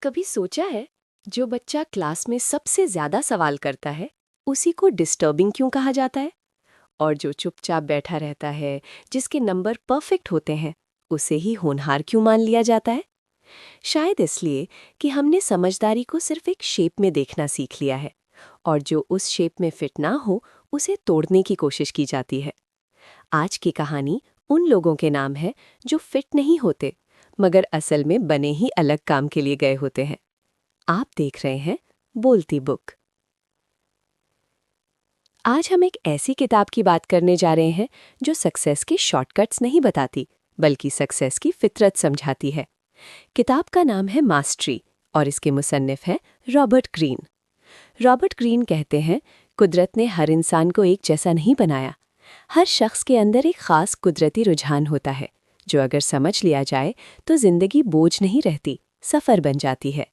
कभी सोचा है, जो बच्चा क्लास में सबसे ज्यादा सवाल करता है उसी को डिस्टर्बिंग क्यों कहा जाता है? और जो चुपचाप बैठा रहता है, जिसके नंबर परफेक्ट होते हैं, उसे ही होनहार क्यों मान लिया जाता है? शायद इसलिए कि हमने समझदारी को सिर्फ एक शेप में देखना सीख लिया है, और जो उस शेप में फिट ना हो उसे तोड़ने की कोशिश की जाती है। आज की कहानी उन लोगों के नाम है जो फिट नहीं होते, मगर असल में बने ही अलग काम के लिए गए होते हैं। आप देख रहे हैं बोलती बुक। आज हम एक ऐसी किताब की बात करने जा रहे हैं जो सक्सेस के शॉर्टकट्स नहीं बताती, बल्कि सक्सेस की फितरत समझाती है। किताब का नाम है मास्टरी और इसके मुसन्निफ हैं रॉबर्ट ग्रीन। रॉबर्ट ग्रीन कहते हैं, कुदरत ने हर इंसान को एक जैसा नहीं बनाया। हर शख्स के अंदर एक खास कुदरती रुझान होता है, जो अगर समझ लिया जाए तो जिंदगी बोझ नहीं रहती, सफ़र बन जाती है।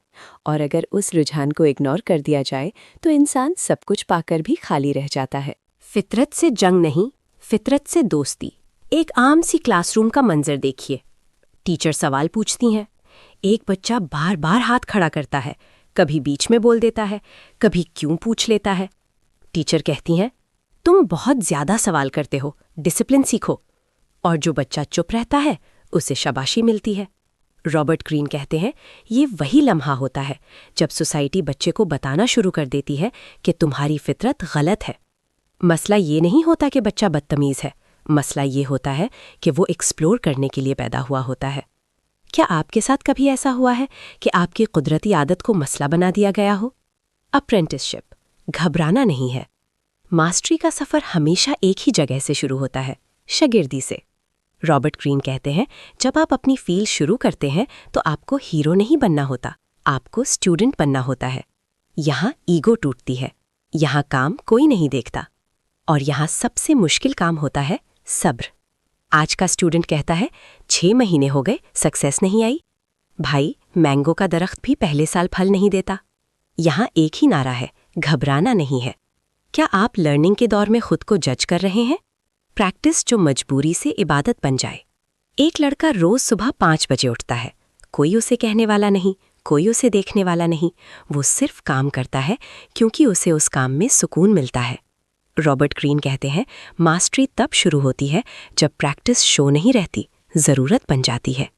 और अगर उस रुझान को इग्नोर कर दिया जाए तो इंसान सब कुछ पाकर भी खाली रह जाता है। फितरत से जंग नहीं, फितरत से दोस्ती। एक आम सी क्लासरूम का मंजर देखिए। टीचर सवाल पूछती हैं। एक बच्चा बार बार हाथ खड़ा करता है, कभी बीच में बोल देता है, कभी क्यों पूछ लेता है। टीचर कहती हैं, तुम बहुत ज्यादा सवाल करते हो, डिसिप्लिन सीखो। और जो बच्चा चुप रहता है उसे शाबाशी मिलती है। रॉबर्ट ग्रीन कहते हैं, ये वही लम्हा होता है जब सोसाइटी बच्चे को बताना शुरू कर देती है कि तुम्हारी फितरत गलत है। मसला ये नहीं होता कि बच्चा बदतमीज है, मसला ये होता है कि वो एक्सप्लोर करने के लिए पैदा हुआ होता है। क्या आपके साथ कभी ऐसा हुआ है कि आपकी कुदरती आदत को मसला बना दिया गया हो? अप्रेंटिसशिप, घबराना नहीं है। मास्टरी का सफ़र हमेशा एक ही जगह से शुरू होता है, शागिर्दी से। रॉबर्ट ग्रीन कहते हैं, जब आप अपनी फील्ड शुरू करते हैं तो आपको हीरो नहीं बनना होता, आपको स्टूडेंट बनना होता है। यहाँ ईगो टूटती है, यहाँ काम कोई नहीं देखता, और यहाँ सबसे मुश्किल काम होता है सब्र। आज का स्टूडेंट कहता है, 6 महीने हो गए, सक्सेस नहीं आई। भाई, मैंगो का दरख्त भी पहले साल फल नहीं देता। यहाँ एक ही नारा है, घबराना नहीं है। क्या आप लर्निंग के दौर में खुद को जज कर रहे हैं? प्रैक्टिस जो मजबूरी से इबादत बन जाए। एक लड़का रोज सुबह 5 बजे उठता है। कोई उसे कहने वाला नहीं, कोई उसे देखने वाला नहीं। वो सिर्फ काम करता है क्योंकि उसे उस काम में सुकून मिलता है। रॉबर्ट ग्रीन कहते हैं, मास्टरी तब शुरू होती है जब प्रैक्टिस शो नहीं रहती, ज़रूरत बन जाती है।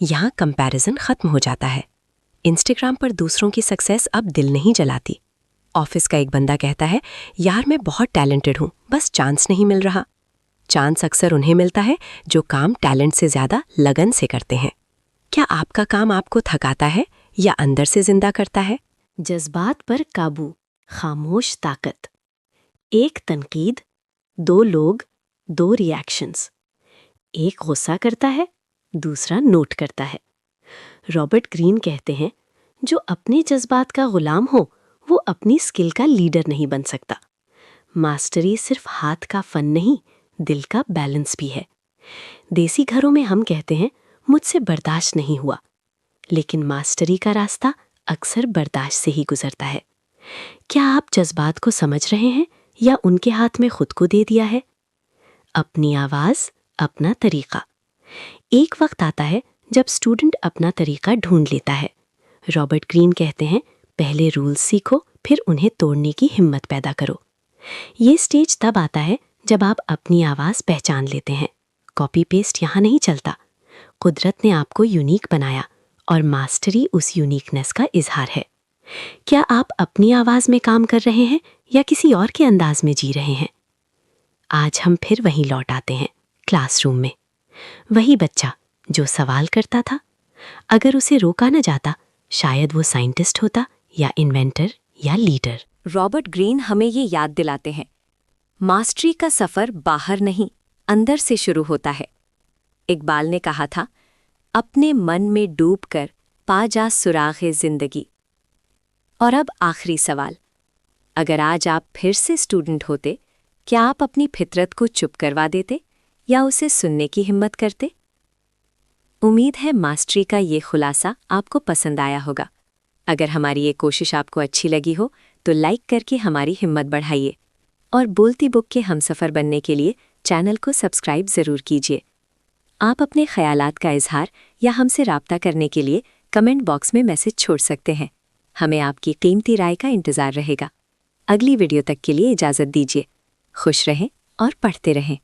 यहाँ कंपैरिजन खत्म हो जाता है। इंस्टाग्राम पर दूसरों की सक्सेस अब दिल नहीं जलाती। ऑफिस का एक बंदा कहता है, यार मैं बहुत टैलेंटेड हूँ, बस चांस नहीं मिल रहा। चांस अक्सर उन्हें मिलता है जो काम टैलेंट से ज्यादा लगन से करते हैं। क्या आपका काम आपको थकाता है या अंदर से जिंदा करता है? जज्बात पर काबू, खामोश ताकत। एक तनकीद, 2 लोग, 2 रिएक्शंस। एक गुस्सा करता है, दूसरा नोट करता है। रॉबर्ट ग्रीन कहते हैं, जो अपने जज्बात का गुलाम हो वो अपनी स्किल का लीडर नहीं बन सकता। मास्टरी सिर्फ हाथ का फन नहीं, दिल का बैलेंस भी है। देसी घरों में हम कहते हैं, मुझसे बर्दाश्त नहीं हुआ, लेकिन मास्टरी का रास्ता अक्सर बर्दाश्त से ही गुजरता है। क्या आप जज्बात को समझ रहे हैं या उनके हाथ में खुद को दे दिया है? अपनी आवाज, अपना तरीका। एक वक्त आता है जब स्टूडेंट अपना तरीका ढूंढ लेता है। रॉबर्ट ग्रीन कहते हैं, पहले रूल्स सीखो, फिर उन्हें तोड़ने की हिम्मत पैदा करो। ये स्टेज तब आता है जब आप अपनी आवाज़ पहचान लेते हैं। कॉपी पेस्ट यहाँ नहीं चलता। कुदरत ने आपको यूनिक बनाया और मास्टरी उस यूनिकनेस का इजहार है। क्या आप अपनी आवाज़ में काम कर रहे हैं या किसी और के अंदाज में जी रहे हैं? आज हम फिर वहीं लौट आते हैं, क्लासरूम में। वही बच्चा जो सवाल करता था, अगर उसे रोका न जाता शायद वो साइंटिस्ट होता या इन्वेंटर या लीडर। रॉबर्ट ग्रीन हमें ये याद दिलाते हैं, मास्टरी का सफ़र बाहर नहीं, अंदर से शुरू होता है। इकबाल ने कहा था, अपने मन में डूबकर पा जा सुराग़े ज़िंदगी। और अब आखिरी सवाल, अगर आज आप फिर से स्टूडेंट होते, क्या आप अपनी फितरत को चुप करवा देते या उसे सुनने की हिम्मत करते? उम्मीद है मास्टरी का ये खुलासा आपको पसंद आया होगा। अगर हमारी ये कोशिश आपको अच्छी लगी हो तो लाइक करके हमारी हिम्मत बढ़ाइए, और बोलती बुक के हमसफ़र बनने के लिए चैनल को सब्सक्राइब ज़रूर कीजिए। आप अपने ख़यालात का इजहार या हमसे राब्ता करने के लिए कमेंट बॉक्स में मैसेज छोड़ सकते हैं। हमें आपकी कीमती राय का इंतज़ार रहेगा। अगली वीडियो तक के लिए इजाज़त दीजिए। खुश रहें और पढ़ते रहें।